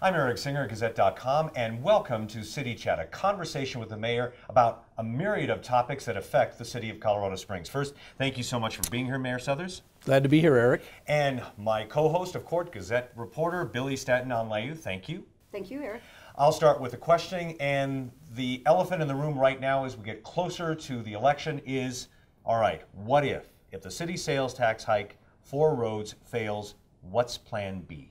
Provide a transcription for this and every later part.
I'm Eric Singer, Gazette.com, and welcome to City Chat, a conversation with the mayor about a myriad of topics that affect the city of Colorado Springs. First, thank you so much for being here, Mayor Suthers. Glad to be here, Eric. And my co-host of court, Gazette reporter Billie Stanton Anleu. Thank you. Thank you, Eric. I'll start with the questioning, and the elephant in the room right now as we get closer to the election is, all right, what if the city sales tax hike for roads fails, what's plan B?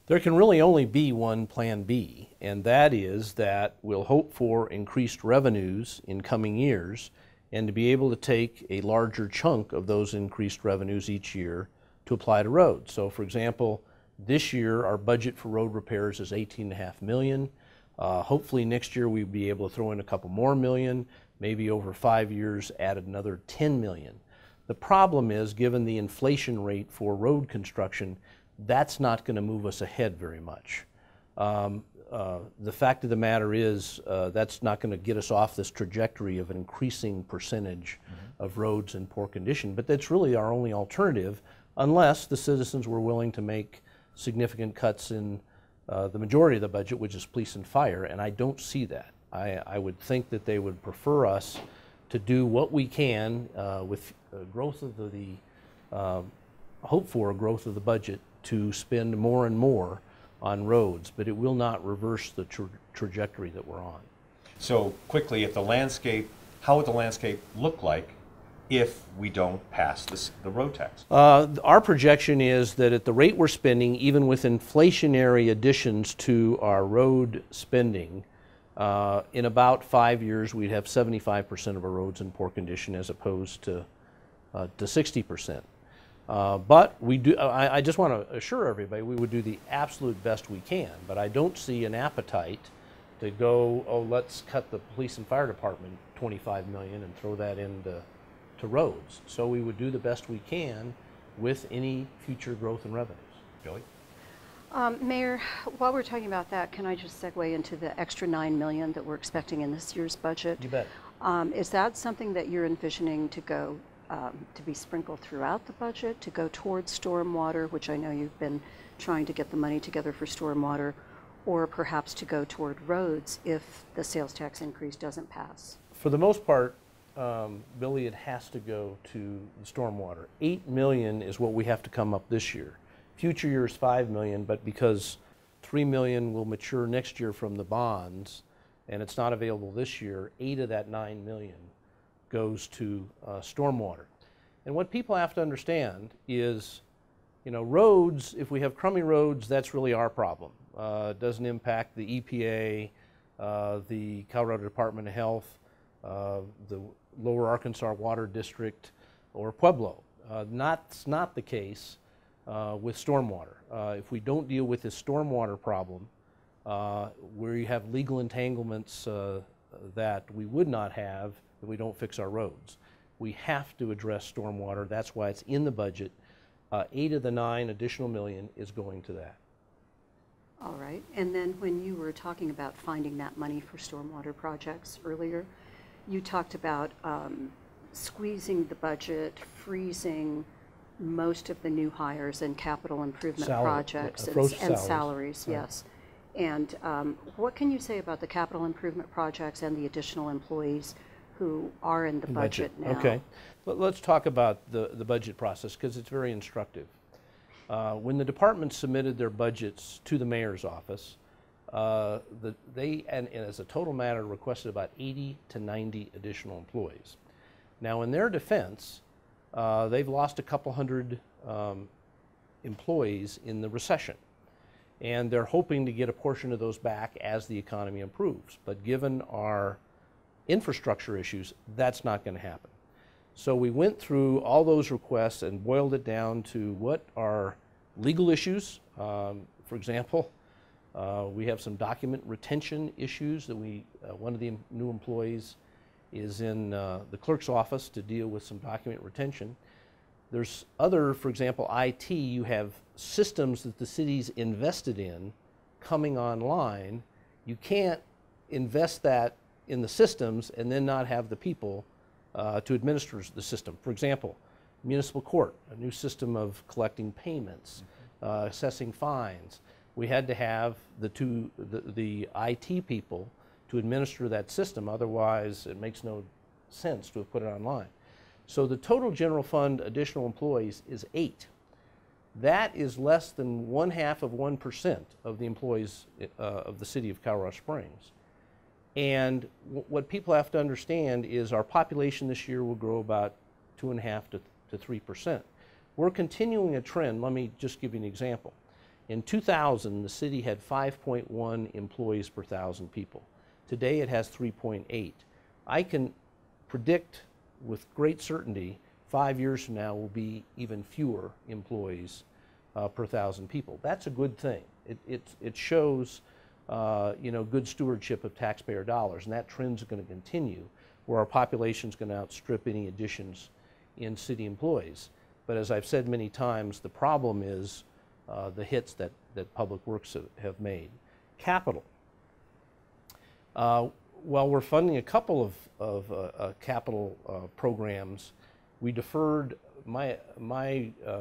There can really only be one plan B, and that is that we'll hope for increased revenues in coming years and to be able to take a larger chunk of those increased revenues each year to apply to roads. So for example, this year our budget for road repairs is $18.5 million. Hopefully next year we'll be able to throw in a couple more million, maybe over 5 years add another 10 million. The problem is, given the inflation rate for road construction, that's not going to move us ahead very much. The fact of the matter is that's not going to get us off this trajectory of an increasing percentage of roads in poor condition, but that's really our only alternative unless the citizens were willing to make significant cuts in the majority of the budget, which is police and fire, and I don't see that. I would think that they would prefer us to do what we can with growth of the hope for a growth of the budget to spend more and more on roads, but it will not reverse the trajectory that we're on. So quickly, if the landscape, how would the landscape look like if we don't pass the road tax? Our projection is that at the rate we're spending, even with inflationary additions to our road spending, in about 5 years we'd have 75% of our roads in poor condition as opposed to 60%. But we do. I just want to assure everybody we would do the absolute best we can, but I don't see an appetite to go, oh, let's cut the police and fire department $25 million and throw that into roads. So we would do the best we can with any future growth in revenues. Billie? Mayor, while we're talking about that, can I just segue into the extra $9 million that we're expecting in this year's budget? You bet. Is that something that you're envisioning to go to be sprinkled throughout the budget, to go towards stormwater, which I know you've been trying to get the money together for stormwater, or perhaps to go toward roads if the sales tax increase doesn't pass? For the most part, Billie, it has to go to the stormwater. $8 million is what we have to come up this year. Future years $5 million, but because $3 million will mature next year from the bonds and it's not available this year, 8 of that $9 million goes to stormwater. And what people have to understand is, you know, roads, if we have crummy roads, that's really our problem. It doesn't impact the EPA, the Colorado Department of Health, the Lower Arkansas Water District, or Pueblo. That's not the case with stormwater. If we don't deal with this stormwater problem, where you have legal entanglements that we would not have if we don't fix our roads. We have to address stormwater. That's why it's in the budget. 8 of the 9 additional million is going to that. All right. And then when you were talking about finding that money for stormwater projects earlier, you talked about squeezing the budget, freezing most of the new hires and capital improvement projects and salaries, yes. And what can you say about the capital improvement projects and the additional employees who are in the budget now? Okay. Let's talk about the budget process because it's very instructive. When the department submitted their budgets to the mayor's office, they, and as a total matter, requested about 80 to 90 additional employees. Now, in their defense, they've lost a couple hundred employees in the recession, and they're hoping to get a portion of those back as the economy improves. But given our infrastructure issues, that's not going to happen. So we went through all those requests and boiled it down to what are legal issues. For example, we have some document retention issues that one of the new employees is in the clerk's office to deal with some document retention. There's other, for example, IT, you have systems that the city's invested in coming online. You can't invest that in the systems and then not have the people to administer the system. For example, municipal court, a new system of collecting payments, assessing fines. we had to have the IT people to administer that system. Otherwise, it makes no sense to have put it online. So the total general fund additional employees is 8. That is less than 0.5% of the employees of the city of Colorado Springs. And what people have to understand is our population this year will grow about 2.5% to 3%. We're continuing a trend. Let me just give you an example. In 2000, the city had 5.1 employees per 1,000 people. Today it has 3.8. I can predict with great certainty 5 years from now will be even fewer employees per 1,000 people. That's a good thing. It shows good stewardship of taxpayer dollars, and that trend's going to continue where our population's going to outstrip any additions in city employees. But as I've said many times, the problem is the hits that Public Works have made. Capital. While we're funding a couple of capital programs, we deferred, my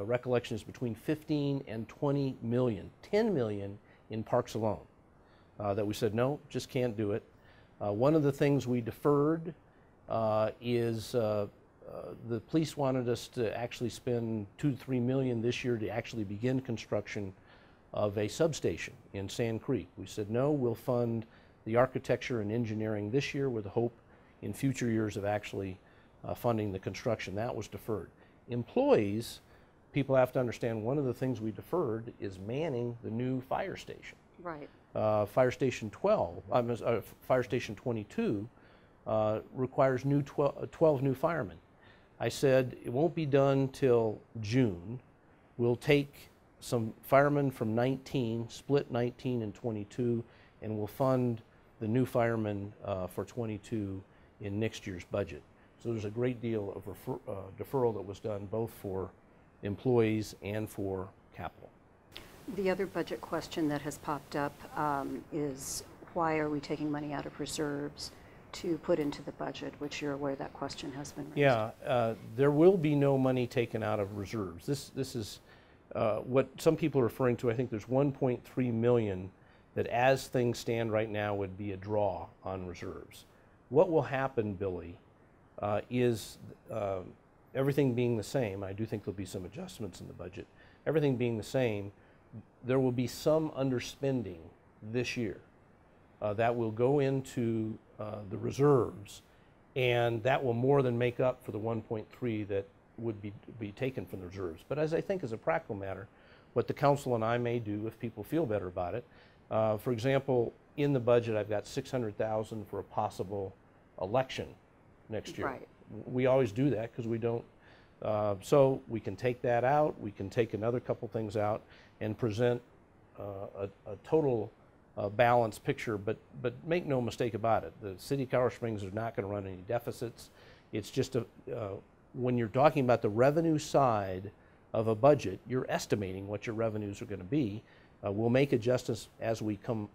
recollection is between 15 and 20 million, 10 million in parks alone, that we said, no, just can't do it. One of the things we deferred is the police wanted us to actually spend $2 to $3 million this year to actually begin construction of a substation in Sand Creek. We said, no, we'll fund the architecture and engineering this year with the hope in future years of actually funding the construction. That was deferred. Employees, people have to understand one of the things we deferred is manning the new fire station. Right. Fire Station 22 requires 12 new firemen. I said it won't be done till June. We'll take some firemen from 19, split 19 and 22, and we'll fund the new firemen for 22 in next year's budget. So there's a great deal of deferral that was done both for employees and for capital. The other budget question that has popped up is why are we taking money out of reserves to put into the budget, which you're aware that question has been raised. Yeah, there will be no money taken out of reserves. This is what some people are referring to. I think there's 1.3 million that as things stand right now would be a draw on reserves. What will happen, Billy, is everything being the same, I do think there'll be some adjustments in the budget, everything being the same, there will be some underspending this year that will go into the reserves, and that will more than make up for the 1.3 that would be taken from the reserves. But as I think as a practical matter, what the council and I may do if people feel better about it, for example, in the budget I've got $600,000 for a possible election next year. Right. We always do that because we don't, so we can take that out, we can take another couple things out and present a total balanced picture, but make no mistake about it, the city of Colorado Springs is not going to run any deficits. It's just when you're talking about the revenue side of a budget, you're estimating what your revenues are going to be. We'll make adjustments as we go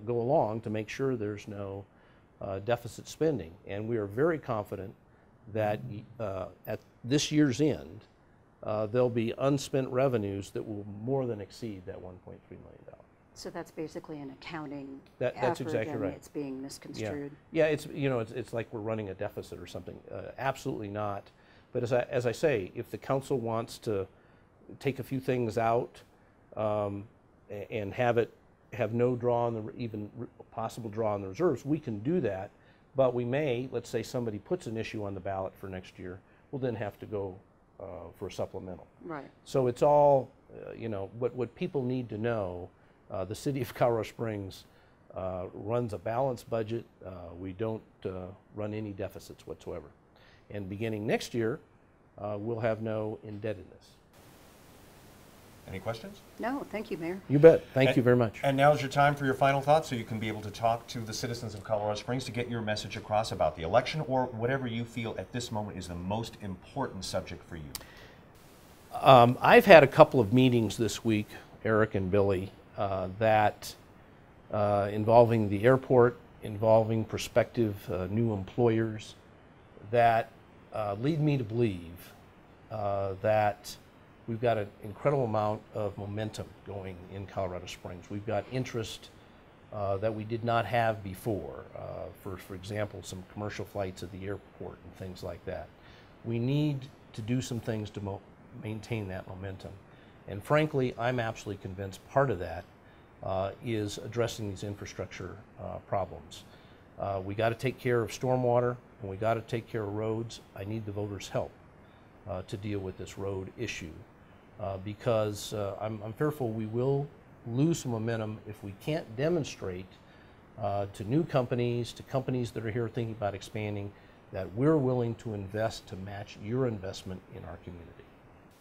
along to make sure there's no deficit spending, and we are very confident that at this year's end there'll be unspent revenues that will more than exceed that $1.3 million. So that's basically an accounting That's effort, exactly and right. it's being misconstrued. Yeah, it's like we're running a deficit or something. Absolutely not. But as I say, if the council wants to take a few things out and have no draw on the even possible draw on the reserves, we can do that. But we may, let's say somebody puts an issue on the ballot for next year, we'll then have to go for a supplemental. Right. So it's all, what people need to know. The city of Colorado Springs runs a balanced budget. We don't run any deficits whatsoever. And beginning next year, we'll have no indebtedness. Any questions? No, thank you, Mayor. You bet. Thank you very much. And now's your time for your final thoughts, so you can be able to talk to the citizens of Colorado Springs to get your message across about the election or whatever you feel at this moment is the most important subject for you. I've had a couple of meetings this week, Eric and Billy, that involving the airport, involving prospective new employers, that lead me to believe that we've got an incredible amount of momentum going in Colorado Springs. We've got interest that we did not have before. For example, some commercial flights at the airport and things like that. We need to do some things to maintain that momentum. And frankly, I'm absolutely convinced part of that is addressing these infrastructure problems. We got to take care of stormwater, and we got to take care of roads. I need the voters' help to deal with this road issue because I'm fearful we will lose some momentum if we can't demonstrate to new companies, to companies that are here thinking about expanding, that we're willing to invest to match your investment in our community.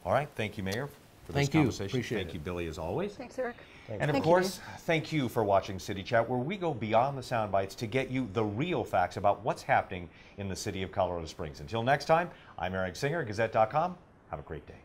All right, thank you, Mayor, for this Thank you. conversation. Appreciate Thank it. you, Billy, as always. Thanks, Eric. And of Thank you, course, thank you for watching City Chat, where we go beyond the sound bites to get you the real facts about what's happening in the city of Colorado Springs. Until next time, I'm Eric Singer, Gazette.com. Have a great day.